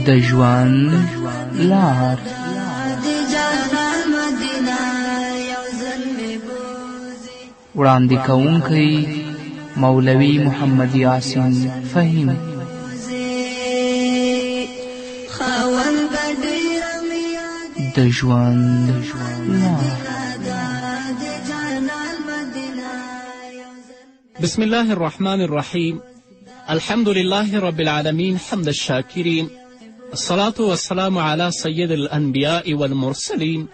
د ژوند لار وړاندې کوونکی مولوي محمد یاسین فهیم. د ژوند لار. بسم الله الرحمن الرحيم. الحمد لله رب العالمين حمد الشاكرين، الصلاة والسلام على سيد الأنبياء والمرسلين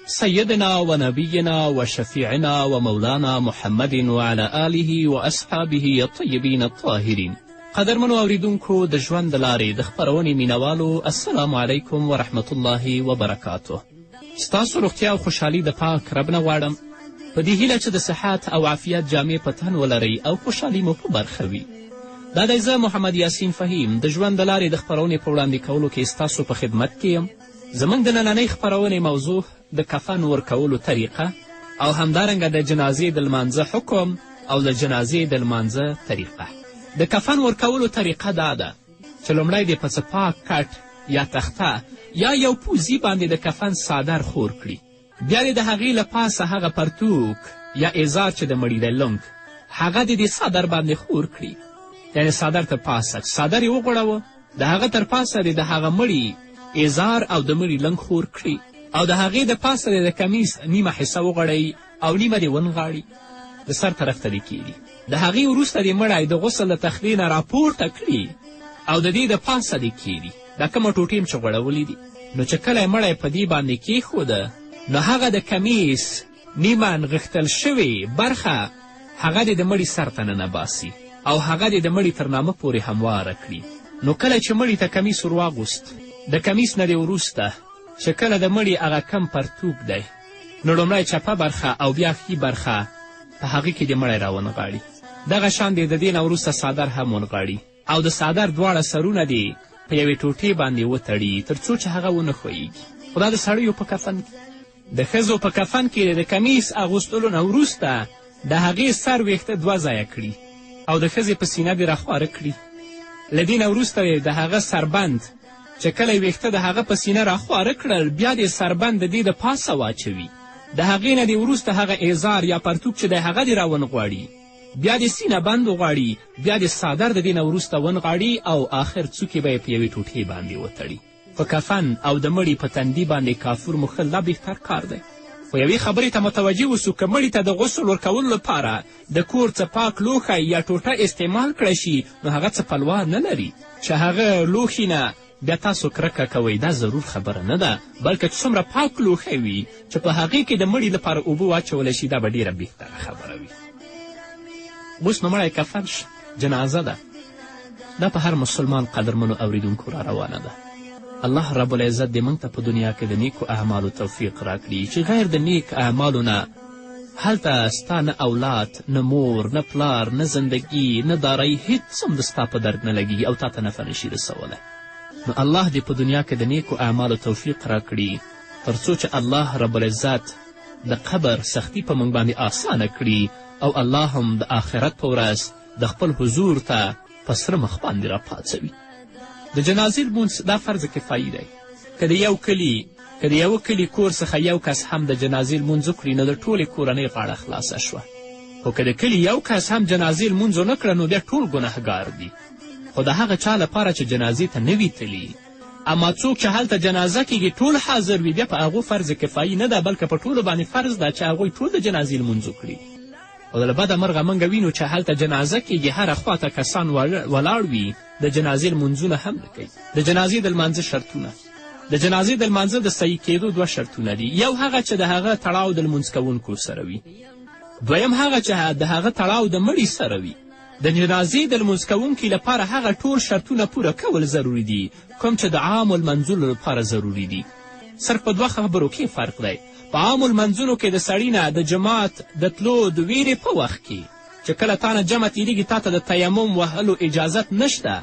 سيدنا ونبينا وشفيعنا ومولانا محمد وعلى آله وأصحابه الطيبين الطاهرين. قدرمنو اوریدونکو د ژوند د لارې د خپرونې مینوالو، السلام علیکم ورحمت الله وبرکاته. ستاسو روغتیا او خوشحالي د پاک رب نه غواړم، په دې هیله چې د صحت او عافیت جامې په تن ولرئ او خوشحالي مو په برخه وي. دا دی زه محمد یاسین فهیم د ژوند د لارې د خپرونې په وړاندې کولو کې ستاسو په خدمت کې یم. زموږ د نننۍ خپرونې موضوع د کفن ورکولو طریقه او همدارنګه د جنازې د لمانځه حکم او د جنازې د لمانځه طریقه. د کفن ورکولو طریقه دا ده چې لومړی دې په څه پاک کټ یا تخته یا یو پوزي باندې د کفن څادر خور کړي. بیا دې د هغې له پاسه هغه پرتوک یا ایزار چې د مړي دی لنګ هغه دې د څادر باندې خور کړي، یعنې څادر تر پاسه څادر یې وغوړوه، د هغه تر پاسه دې د هغه مړي ایزار او د مړي لنګ خور کړي او د هغې د پاسه دې د کمیس نیمه حصه وغوړوي او نیمه دې ونغاړي، د سر طرف ته دې کیږي. د هغې وروسته دې مړی د غسل د تخلې نه راپورته کړي او د دې د پاسه دې کیږي. دا کومه ټوټې م چې غوړولي دي، نو چې کله یې مړی په دې باندې کیښوده نو هغه د کمیس نیمه نغښتل شوې برخه هغه دې د مړي سر ته ننباسي او هغه دې د مړي تر نامه پورې همواره کړي. نو کله چې مړي ته کمیس ور واغوست، د کمیس نه دې وروسته چې کله د مړي هغه کم پرتوک دی نو لومړی چپه برخه او بیا ښي برخه په هغې کې دې مړی راونغاړي. دغه شان دې د دې نه وروسته څادر هم ونغاړي او د څادر دواړه سرونه دې په یوې ټوټې باندې وتړي تر څو چې هغه ونه ښویېږي. خو دا د سړیو په کفن کې. د ښځو په کفن کې د کمیس اغوستلو نه وروسته د هغې سر ویښته دوه ځایه کړي او د ښځې په سینه دې راخواره کړي. له دې نه وروسته د هغه سربند چې کله یې ویښته د هغه په سینه راخواره کړل بیا دې سربند د دې د پاسه واچوي. د هغې نه دې وروسته هغه ایزار یا پرتوک چې دی هغه دې راونغواړي، بیا دې سینه بند وغواړي، بیا دې څادر د دې نه وروسته ونغاړي او آخر څوکې به یې په یوې ټوټې باندې وتړي. په کفن او د مړي په تندي باندې کافور موښل دا بهتر کار دی. خو یوې خبرې ته متوجه اوسو، که مړي ته د غسل ورکولو لپاره د کور څه پاک لوښی یا ټوټه استعمال کړی شي نو هغه څه پلوار نه لري چې هغه لوښي نه بیا تاسو کرکه کوئ. دا ضرور خبره نه ده، بلکې چې څومره پاک لوښی وي چې په هغې کې د مړي لپاره اوبه واچولی شي دا به ډېره بهتره خبره وي. اوس نو مړی کفن شه، جنازه ده، دا په هر مسلمان قدرمنو اوریدونکو را روانه ده. الله رب العزت دې موږ ته په دنیا کې د نیکو اعمالو توفیق راکړي چې غیر د نیک اعمالو نه هلته ستا نه اولاد، نه مور، نه پلار، نه زندگی، نه دارایی، هیڅ هم د ستا په درد نه لګي او تا ته نفع نشي رسولی. نو الله دې په دنیا کې د نیکو اعمالو توفیق راکړي تر څو چې الله رب العزت د قبر سختی په موږ باندې آسانه کړي او الله هم د آخرت په ورځ د خپل حضور ته په سره مخ باندې راپاڅوي. د جنازې لمونځ دا فرض کفایي دی. که د یوه کلي کور څخه یو کس هم د جنازې لمونځ وکړي نو د ټولې کورنۍ غاړه خلاصه شوه. خو که د کلي یو کس هم جنازې لمونځ ونه کړه نو بیا ټول ګنهګار دي. خو د هغه چا لپاره چې جنازې ته نه وي تلي، اما څوک چې هلته جنازه کېږي ټول حاضر وي، بیا په هغو فرض کفایي نه ده بلکې په ټولو باندې فرض ده چې هغوی ټول د جنازې لمونځ وکړي. او د له بده مرغه موږ وینو چې هلته جنازه کېږي هره خواته کسان ولاړ وي، د جنازې لمونځونه هم نه کوي. د جنازې د لمانځه شرطونه، د جنازې د لمانځه د صحیح کېدو دوه شرطونه دي. یو هغه چې د هغه تړاو د لمونځ کوونکو سره وي، دویم هغه چې د هغه تړاو د مړي سره وي. د جنازې د لمونځ کوونکي لپاره هغه ټول شرطونه پوره کول ضروري دي کوم چې د عامو لمنځلو لپاره ضروري دي. صرف په دوه خبرو کې فرق دی. په عامو لمنځونو کې د سړي نه د جماعت د تلو د ویرې په وخت کې چې کله تا نه جمع تېرېږي تا ته د تیمم وهلو اجازت نشته،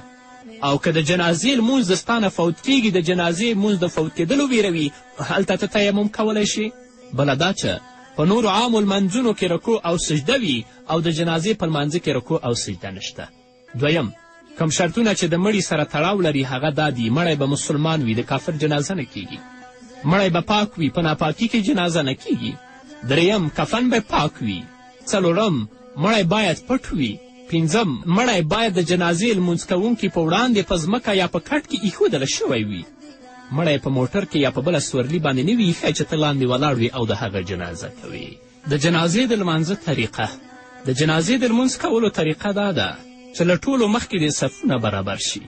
او که د جنازې لمونځ د ستا نه فوت کېږي، د جنازې لمونځ د فوت کېدلو ویره وي، هلته ته تیمم کولی شي. بله دا چې په نورو عامو لمنځونو کې رکوع او سجده وي او د جنازې په لمانځه کې رکوع او سجده نشته. دویم، کوم شرطونه چې د مړي سره تړاو لري هغه دا دي: مړی به مسلمان وي، د کافر جنازه نه کیږي. مړی به پاک وي، په ناپاکي کې جنازه نه کیږي. دریم، کفن به پاک وي. څلورم، مړی باید پټ وي. پنځم، مړی باید د جنازې لمونځ کوونکي په وړاندې په ځمکه یا په کټ کې ایښودله شوی وي. مړی په موټر کې یا په بله سورلي باندې نه وي ایښی چې ته لاندې ولاړ وي او د هغه جنازه کوي. د جنازې د لمانځه طریقه. د جنازې د لمونځ کولو طریقه دا ده چې له ټولو مخکې دې صفونه برابر شي.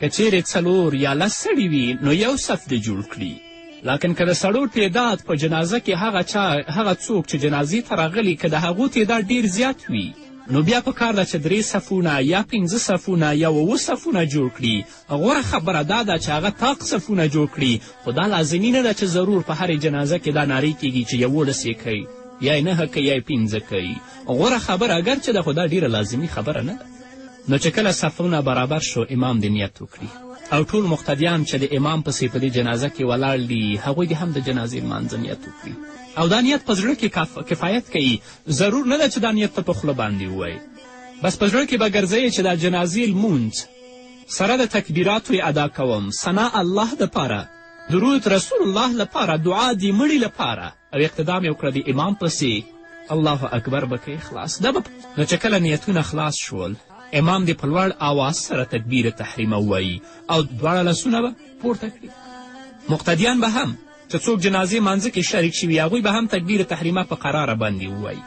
که چیرې 4 یا 10 سړي وي نو یو صف دې جوړ کړي. لکن که د سړو تعداد په جنازه کې هغه څوک چې جنازې ته راغلي که د هغو تعداد ډیر زیات وي نو بیا په کار ده چې 3 صفونه یا 5 صفونه یا 7 صفونه جوړ کړي. غوره خبره دا ده چې هغه طاق صفونه جوړ کړي، خو دا لازمي نه ده چې ضرور په هرې جنازه کې دا نارې کیږي چې 11 یې کوي یا یې 9 کوي یا یې 5 کوي. غوره خبره اگر چې ده خو دا ډیره لازمي خبره نه ده. نو چې کله صفونه برابر شو امام دې نیت وکړي او ټول مقتدیان چې د امام پسې په دې جنازه کې ولاړ دي هغوی دې هم د جنازې لمانځه نیت وکړي. او دا نیت په زړه کې کفایت کوي. ضرور نه ده چې دا نیت ته په خوله باندې ووایي. بس په زړه کې به ګرځوي چې دا جنازې لمونځ سره د تکبیراتو یې ادا کوم، ثنا الله دپاره، درود رسول الله لپاره، دعا د مړي لپاره، او اقتدام یې وکړه د امام پسې الله اکبر به کوي. خلاص نو چې کله نیتونه خلاص شول امام دې په لوړ آواز سره تکبیر تحریمه ووایي او دواړه لاسونه به پورته کړي. مقتدیان به هم چې څوک جنازې مانځه کې شریک شوي هغوی به هم تکبیر تحریمه په قراره باندې ووایي.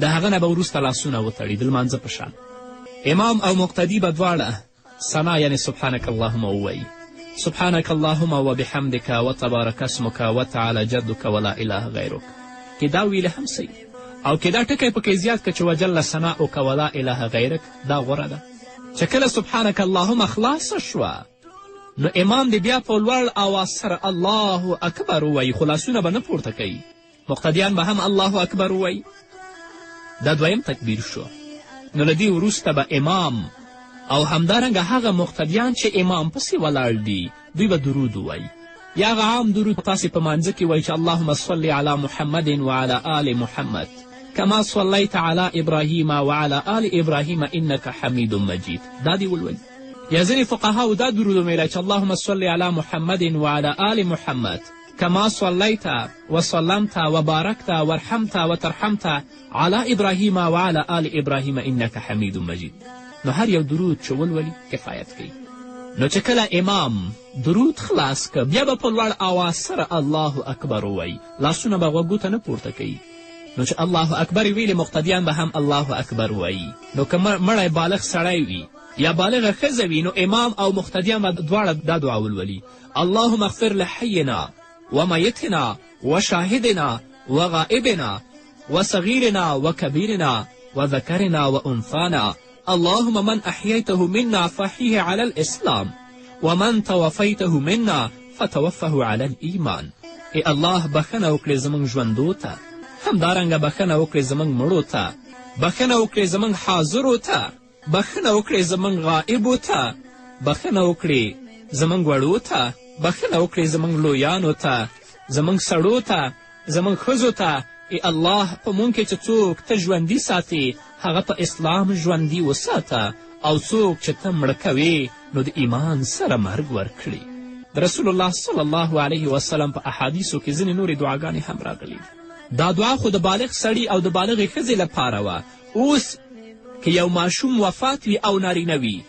د هغه نه به وروسته لاسونه وتړي د لمانځه په شان. امام او مقتدي به دواړه ثنا یعنې سبحانک اللهم ووایي. سبحانک اللهم وبحمدک وتبارک اسمک وتعالی جدک ولا اله غیرک. کې دا ویله هم صحیح او که دا ټکی پکې زیات که چې وجل ثناؤک ولا اله غیرک دا غوره ده. چې کله سبحانک اللهم خلاصه شوه نو امام دې بیا په لوړ آواز سره الله اکبر ووایي، خو لاسونه به نه پورته کوي. مقتدیان به هم الله اکبر ووایي. دا دویم تکبیر شو. نو له دې وروسته به امام او همدارنګه هغه مقتدیان چې امام پسې ولاړ دي دوی به درود ووایي. یا هغه عام درود تاسې په مانځه کې وایي چې اللهم صل علی محمد وعلى آل محمد كما صليت على إبراهيم وعلى آل إبراهيم إنك حميد مجيد. دا دې ولولي. یا ځینې فقهاو دا درود ومیلی چې اللهم صل علی محمد وعلى آل محمد كما صليت وسلمت وباركت وارحمت وترحمت على إبراهيم وعلى آل إبراهيم إنك حميد مجيد. نو هر یو درود چې ولولي کفایت کوي. نو چې کله امام درود خلاص که بیا به په لوړ آواز سره الله اکبر ووایي. لاسونه به غوږو ته نه پورته کوي. نو چې الله اکبر ویلې مقتدیان به هم الله اکبر وایي. نو که مړی بالغ سړی وي یا بالغه ښځه وي نو امام او مقتدیان به دواړه دا دعا ولولي: اللهم اغفر لحینا ومیتنا وشاهدنا وغائبنا وصغیرنا وکبیرنا وذکرنا وانثانا اللهم من احییته منا فاحیه علی الاسلام ومن توفیته منا فتوفه علی الایمان. ای الله بخنه وکړې زموږ ژوندو ته، همدارنګه بخنه وکړې زموږ مړو ته، بخنه وکړې زموږ حاضرو ته، بخنه وکړې زموږ غائبو ته، بخنه وکړې زموږ وړو ته، بخنه وکړې زموږ لویانو ته، زموږ سړو ته، زموږ ښځو ته. ای الله په مونږ کې چې څوک ته ژوندي ساتې هغه په اسلام ژوندي وساته، او څوک چې ته مړه کوې نو د ایمان سره مرګ ورکړي. د رسول الله صلی الله علیه وسلم په احادیثو کې ځینې نورې دعاګانې هم راغلي. دا دعا خو د بالغ سړي او د بالغې ښځې لپاره وه. اوس که یو ماشوم وفات وي او نارینه وي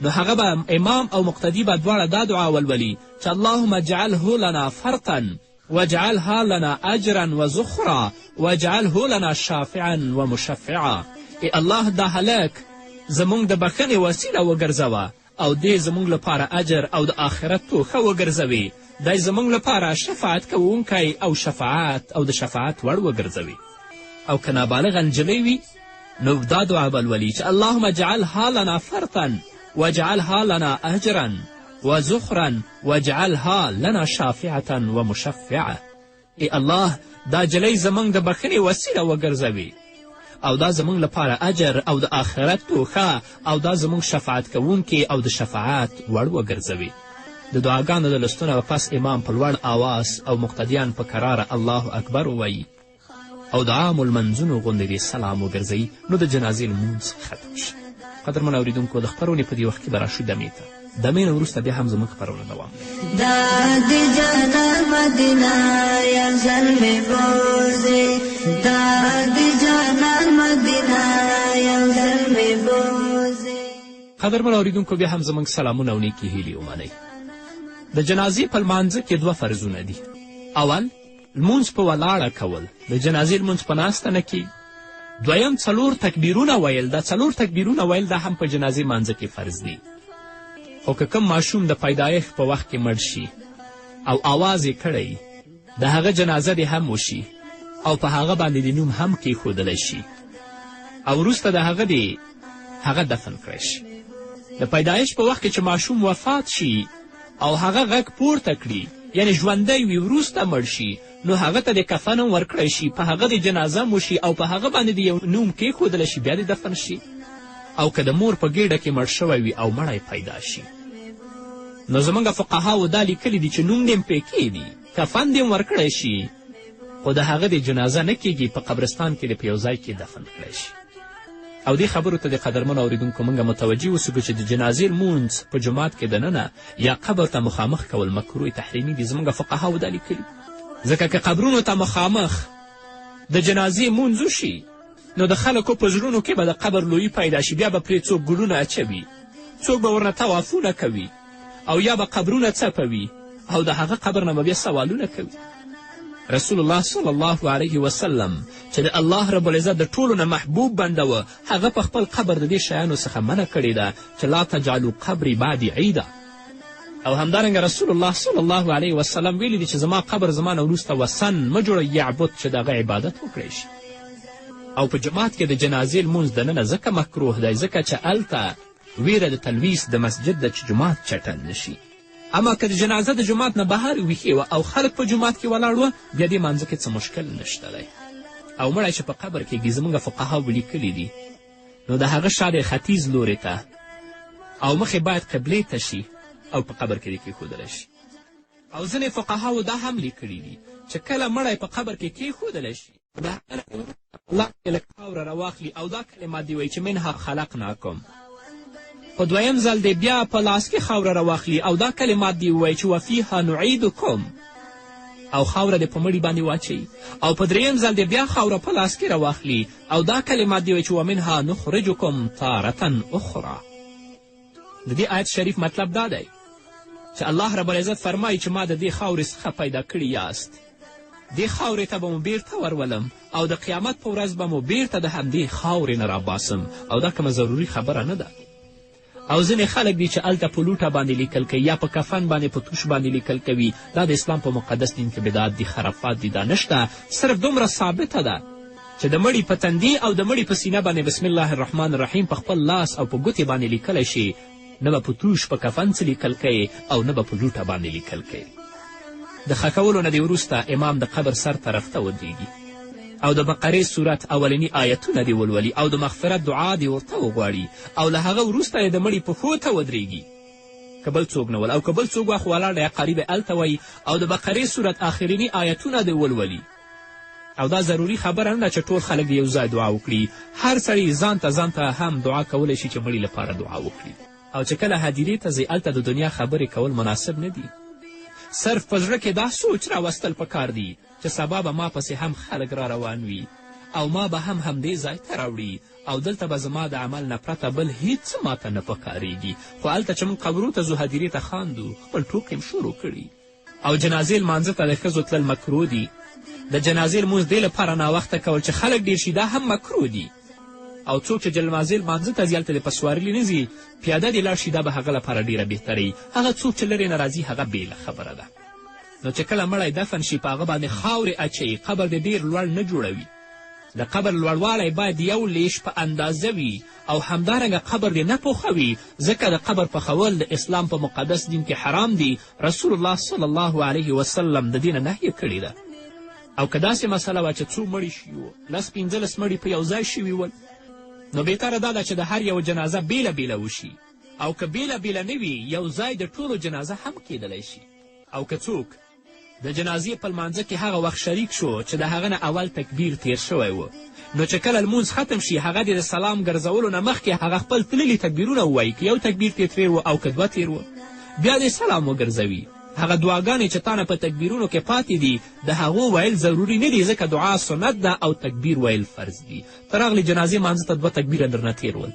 نو هغه به امام او مقتدي به دواړه دا دعا ولولي چې اللهم اجعله لنا فرطا واجعلها لنا اجرا وزخرا واجعله لنا شافعا ومشفعا. ای الله دا هلک زموږ د بخښنې وسیله وګرځوه او دې زموږ لپاره اجر او د آخرت توښه وګرځوي. دی زموږ لپاره شفاعت کوونکی او شفاعت او د شفاعت وړ وګرځوي. او که نابالغه نجلۍ وي نو دا دعا به لولي چې اللهم اجعلها لنا فرطا واجعلها لنا اجرا وزخرا واجعلها لنا شافعة ومشفعة. ای الله دا جلۍ زموږ د بخښنې وسیله وګرځوي او دا زموږ لپاره اجر او د آخرت توښه او دا زموږ شفاعت کوونکې او د شفاعت وړ وګرځوي. د دعاګانو د لستونه به پس امام په لوړ آواز او مقتدیان په کراره الله اکبر ووایي او د عامو لمنځونو غوندې دې سلام وګرځوي نو د جنازې لمونځ ختم شي. قدرمن اورېدونکو د خپرونې په دې وخت کې به راشو دمې ته. دمې نه وروسته بیا هم زموږ خپرونه دوام لري. دا د جانان مدینه یا زلمې بوزې، دا د جانان مدینه یا زلمې بوزې. قدرمن اورېدونکو بیا هم زموږ سلامونه او نیکې هیلې ومنئ. د جنازې په لمانځه کې 2 فرضونه دي. اول لمونځ په ولاړه کول، د جنازې لمونځ په ناسته نه کیږي. دویم 4 تکبیرونه ویل. دا 4 تکبیرونه ویل دا هم په جنازې مانځه کې فرض دي. خو که کوم ماشوم د پیدایښت په وخت کې مړ شي او آواز یې کړی، د هغه جنازه دې هم وشي او په هغه باندې د نوم هم کیښودلی شي او وروسته د هغه دفن کړی شي. د پیدایښت په وخت کې چې ماشوم وفات شي او هغه غږ پورته کړي، یعنی ژوندی وي وروسته مړ شي، نو هغه ته د کفن هم ورکړی شي، په هغه د جنازه هم وشي او په هغه باندې د یو نوم کیښودلی شي، بیا دې دفن شي. او که د مور په ګېډه کې مړ شوی وي او مړی پیدا شي، نو زموږ فقهاو دا لیکلي دي چې نوم دې هم پرې کښېږدي، کفن دې هم ورکړی شي، خو د هغه د جنازه نه کیږي، په قبرستان کې دې په یو ځای کې دفن کړی شي. او دې خبرو ته د قدرمنو اورېدونکو موږ متوجه اوسو چې د جنازې لمونځ په جومات کې دننه یا قبر ته مخامخ کول مکروه تحریمي دي. زموږ فقهاو دا لیکلي، ځکه که قبرونو ته مخامخ د جنازې لمونځ وشي، نو د خلکو په زړونو کې به د قبر لویي پیدا شي، بیا به پرې څوک ګلونه اچوي، څوک به ورنه طوافونه کوي او یا به قبرونه څپوي او د هغه قبر نه به بیا سوالونه کوي. رسول الله صلی الله علیه وسلم چې د الله رب العزت د ټولو نه محبوب بنده و، هغه په خپل قبر د دې شیانو څخه منع کړې ده چې لا تجعلوا قبري بعدي عیدا. او همدارنګه رسول الله صلی الله علیه وسلم ویلي دي چې زما قبر زما نه وروسته وثن مه جوړئ یعبد، چې د هغه عبادت وکړی شي. او په جماعت کې د جنازې لمونځ دننه ځکه مکروه دی ځکه چې هلته ویره د تلویث د مسجد ده چې جومات چټل نشي. اما که د جنازه د جومات نه بهر ویښې وه او خلک په جومات کې ولاړ وه، بیا دې مانځه کې څه مشکل نشته دی. او مړی چې په قبر کېږي، زموږ فقهاو لیکلي دي، نو د هغه شا د ختیځ لورې ته او مخې باید قبلې ته شي او په قبر کې دې کېښودلی شي. او ځینې فقهاو دا هم لیکلي دي چې کله مړی په قبر کې کېښودلی شي، د الله لږ خاوره راواخلي او دا کلمات دې وایي چې منها خلقناکم. په دویم ځل دی بیا په لاس کې خاوره راواخلي او دا کلمات دی ووایي چې وفیها نعیدکم، او خاوره دی په مړي باندې واچوي. او په دریم ځل دی بیا خاوره په لاس کې راواخلي او دا کلمات دی وایي چې ومنها نخرجکم تارة اخرى. د دې آیت شریف مطلب دا دی چې الله رب العزت فرمایي چې ما د دې خاورې څخه پیدا کړي یاست، دې خاورې ته به مو بیرته ورولم او د قیامت په ورځ به مو بیرته د همدې خاورې نه راباسم. او دا کومه ضروري خبره نه ده. او ځینې خلک دي چې هلته په لوټه باندې لیکل کوي یا په کفن باندې په توش باندې لیکل کوي، دا د اسلام په مقدس دین کې بدعت دي، خرافات دي، دا نشته. صرف دومره ثابته ده چې د مړي په تندي او د مړي په سینه باندې بسم الله الرحمن الرحیم په خپل لاس او په ګوتې باندې لیکلی شي، نه به په توش په کفن څه لیکل کوي او نه به په لوټه باندې لیکل کوي. د ښخولو نه دې وروسته امام د قبر سر طرف ته ودرېږي او د بقرې صورت اولني آیتونه دې ولولي او د مغفرت دعا دې ورته وغواړي او له هغه وروسته یې د مړي پښو ته ودرېږي، که بل څوک نه ول. او که بل څوک وخت ولاړ دی قریب هلته وایي او د بقرې صورت آخریني آیتونه دې ولولي. او دا ضروري خبره نه ده چې ټول خلک یو ځای دعا وکړي، هر سړي ځان ته هم دعا کولی شي چې مړي لپاره دعا وکړي. او چې کله هدیرې ته ځي هلته د دنیا خبرې کول مناسب نه دي. صرف په زړه کې دا سوچ راوستل پکار دی چې سبا به ما پسې هم خلک را روان وي او ما به هم همدې ځای ته راوړي او دلته به زما د عمل نه پرته بل هیڅ ماته نه پکارېږي. خو هلته چې موږ قبرو ته ځو هدیرې ته خاندو، خپل ټوکې م شروع کړي. او جنازې لمانځه ته د ښځو تلل مکروه دي. د جنازې لمونځ دې لپاره ناوخته کول چې خلک ډېر شي، دا هم مکروه دي. او څوک چې جنازې لمانځه ته ځي هلته د په سوارلي نه ځي، پیاده دې لاړ شي، دا به هغه لپاره ډېره بهتري. هغه څوک چې لرې نه راځي هغه بېله خبره ده. نو چې کله مړی دفن شي په هغه باندې خاورې اچوي، قبر دې ډېر لوړ نه جوړوي. د قبر لوړوالی باید یو لیش په اندازه وي او همدارنګه قبر دې نه پوخوي، ځکه د قبر پخول د اسلام په مقدس دین کې حرام دي. رسول الله صلی الله علیه وسلم د دې نه نهیه کړې ده. او که داسې مسله وه چې څو مړي شوي 10-15 مړي په یو ځای شوي ول، نو بهتره دا ده چې د هر یو جنازه بیله بیله وشي. او که بیله بیله نه وي، یو ځای د ټولو جنازه هم کیدلی شي. او که څوک د جنازې په لمانځه کې هغه وخت شریک شو چې د هغه نه اول تکبیر تیر شوی و نو چې کله لمونځ ختم شي هغه د سلام ګرځولو نه مخکې هغه خپل تللي تکبیرونه ووایي که یو تکبیر ترې تېر و او که دوه تېر و بیا دې سلام وګرځوي هغه دعاګانې چې تا نه په تکبیرونو کې پاتې دي د هغو ویل ضروري نه دي ځکه دعا سنت ده او تکبیر ویل فرض دي ته راغلې جنازې مانځه ته دوه تکبیره درنه تېر ول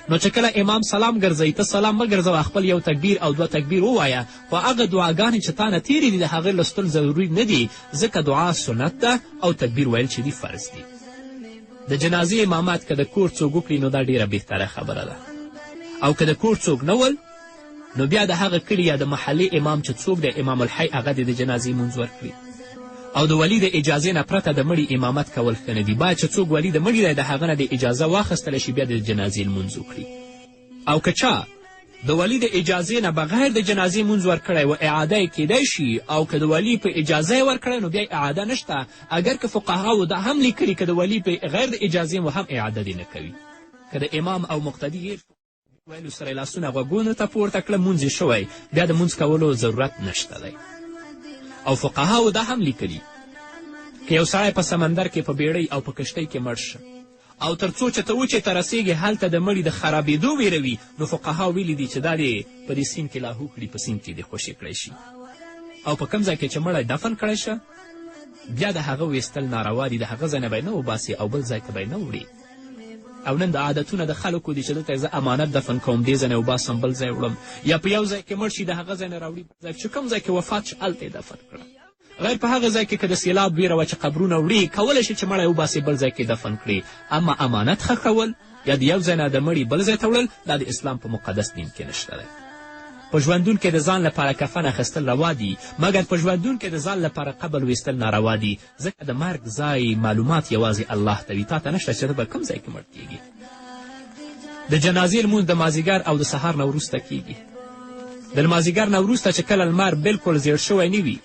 نو چې کله امام سلام ګرځوي ته سلام مه ګرځوه خپل یو تکبیر او دوه تکبیر ووایه خو هغه دعاګانې چې تا نه تېرې دي د هغې لوستل ضروري نه دي ځکه دعا سنت ده او تکبیر ویل چې دي فرض دي د جنازې امامات که د کور څوک وکړي نو دا ډیره بهتره خبره ده او که د کور څوک نه ول نو بیا د هغه کلي یا د محلې امام چې څوک دی امام الحی هغه د جنازې مونځ ورکړي او د ولي د اجازې نه پرته د مړي امامت کول ښه نه دي باید چې څوک ولي د مړي دی د هغه نه د اجازه واخیستله شي بیا د جنازې لمونځ وکړي او که چا د ولي د اجازې نه بغیر د جنازې مونځ ورکړی و اعاده یې کیدی شي او که د ولي په اجازه یې ورکړی نو بیا اعاده نشته اگر که فقهاو دا هم لیکلي که د ولي په غیر د اجازې مو هم اعاده دې نه کوي که د امام او مقتدي ویلو سره یې لاسونه غوږونو ته پورته کړه مونځ یې شوی بیا د مونځ کولو ضرورت نشته دی او فقهاو دا هم لیکلي که یو سړی په سمندر کې په بیړۍ او په کشتۍ کې مړ شه او تر څو چې ته وچې ته رسېږې هلته د مړي د خرابېدو ویروي نو فقها ویلي دي چې دا دې په دې سیند کې لاهو کړي په سیند کې دې خوشې کړی شي او په کوم ځای کې چې مړی دفن کړی شه بیا د هغه ویستل ناروا دي د هغه ځای نه به یې نه وباسي او بل ځای ته به یې نه وړي او نن د عادتونه د خلکو دي چې دلته زه امانت دفن کوم دې ځای نه وباسم بل ځای وړم یا په یو ځای کې مړ شي د هغه ځای نه راوړي بل ځای چې کوم ځای کې وفات شي هلته یې دفن کړه غیر په هغه ځای کې که د سیلاب ویره وه چې قبرونه وړي کولی شي چې مړی وباسي بل ځای کې دفن کړي اما امانت ښخول یا د یو ځای نه د مړي بل ځای ته وړل دا د اسلام په مقدس دین کې نشته دی په ژوندون کې د ځان لپاره کفن اخیستل روا دي مګر په ژوندون کې د ځان لپاره قبر ویستل ناروا دي ځکه د مرګ ځای معلومات یوازې الله ته وي تا ته نشته چې ته به کوم ځای کې مړ کیږي د جنازې لمونځ د مازدیګر او د سهار نه وروسته کیږي د لمازدیګر نه وروسته چې کله لمر بلکل زیړ شوی نه وي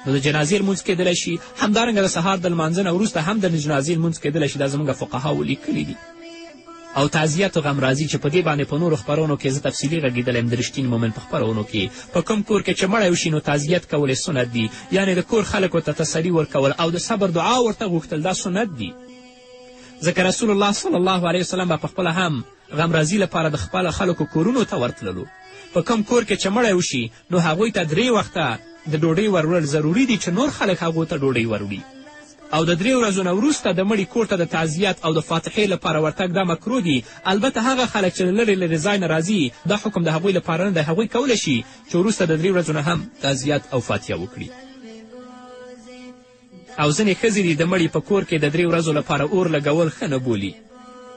نو د جنازې لمونځ کیدلی شي همدارنګه د سهار د لمانځه نه وروسته هم د جنازې لمونځ کیدلی شي دا زموږ فقهاو لیکلي دي او تعزیت و غمرازي چې په دې باندې په نورو خپرونو کې زه تفصیلي غږېدلی یم د رښتیني مومن په خپرونو کې په کوم کور کې چې مړی وشي نو تعزیت کول یې سنت دي یعنې د کور خلکو ته تسلي ورکول او د صبر دعا ورته غوښتل دا سنت دي ځکه رسول الله صلی الله علیه وسلم به پخپله هم غمرازي لپاره د خپله خلکو کورونو ته ورتللو په کوم کور کې چې مړی وشي نو هغوی ته 3 وخته د ډوډۍ وروړل ضروري دي چې نور خلک هغو ته ډوډۍ وروړي او د 3 ورځو نه وروسته د مړي کور ته د تعزیت او د فاتحې لپاره ورتګ دا مکروه دي البته هغه خلک چې لرې لرې ځای نه راځي دا حکم د هغوی لپاره نه دی هغوی کولی شي چې وروسته د 3 ورځو نه هم تعزیت او فاتحه وکړي او ځینې ښځې دي د مړي په کور کې د 3 ورځو لپاره اور لګول ښه نه بولي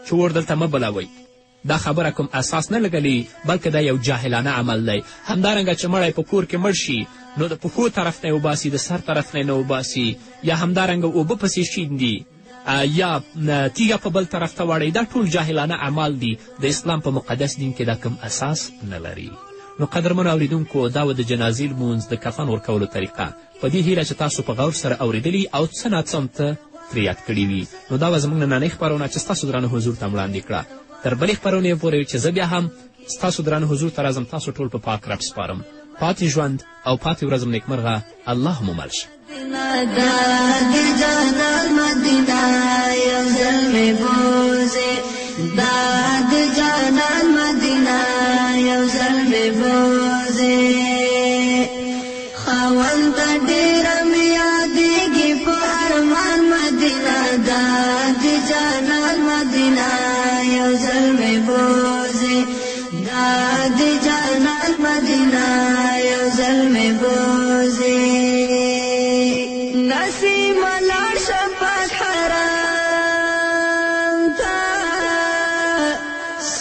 چې اور دلته مه بلوئ دا خبره کوم اساس نه لګلی بلکې دا یو جاهلانه عمل دی همدارنګه چې مړی په کور کې مړ شي نو د پښو طرف نه یې وباسي د سر طرف نه یې نه وباسي یا همدارنګه اوبه پسې شیندي یا تیږه په بل طرف ته واړوي دا ټول جاهلانه اعمال دي د اسلام په مقدس دین کې دا کوم اساس نه لري نو قدرمنو اوریدونکو دا و د جنازې لمونځ د کفن ورکولو طریقه په دې هیله چې تاسو په غور سره اوریدلي او څه ناڅه ته ترې یاد کړي وي نو دا به زموږ نننۍ خپرونه چې ستاسو درانه حضور ته وړاندې کړه تر بلې خپرونې پورې چې زه بیا هم ستاسو درانه حضور ته راځم تاسو ټول په پاک رب سپارم پاتې ژوند او پاتې ورځم نیکمرغه الله مو مل شه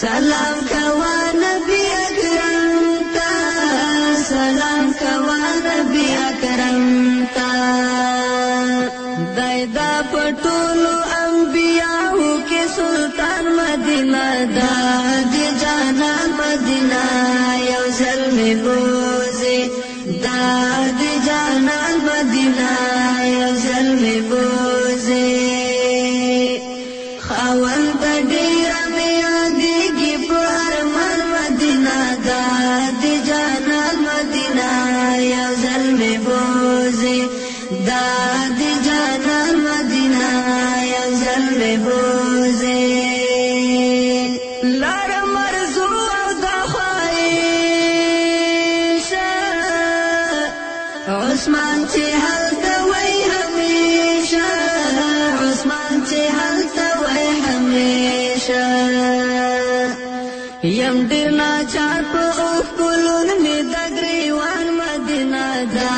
سلام کوا نبی اکرم تا سلام کوا نبی اکرم تا دایدا پټولو انبیاءو کې سلطان مدینہ دا دی جانا مدینہ یو ځل می بوزي دا دی جانا مدینہ یو ځل می بوزي خاوند ډیر دا دی جانا مدینہ یا عثمان چې هلته وای همیشه عثمان چې هلته وای همیشه یم ډیر ناچار په اوښکو لوند مې د ګریوان مدینه دا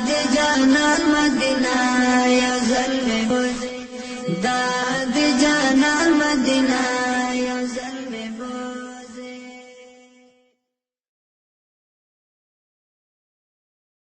د جانان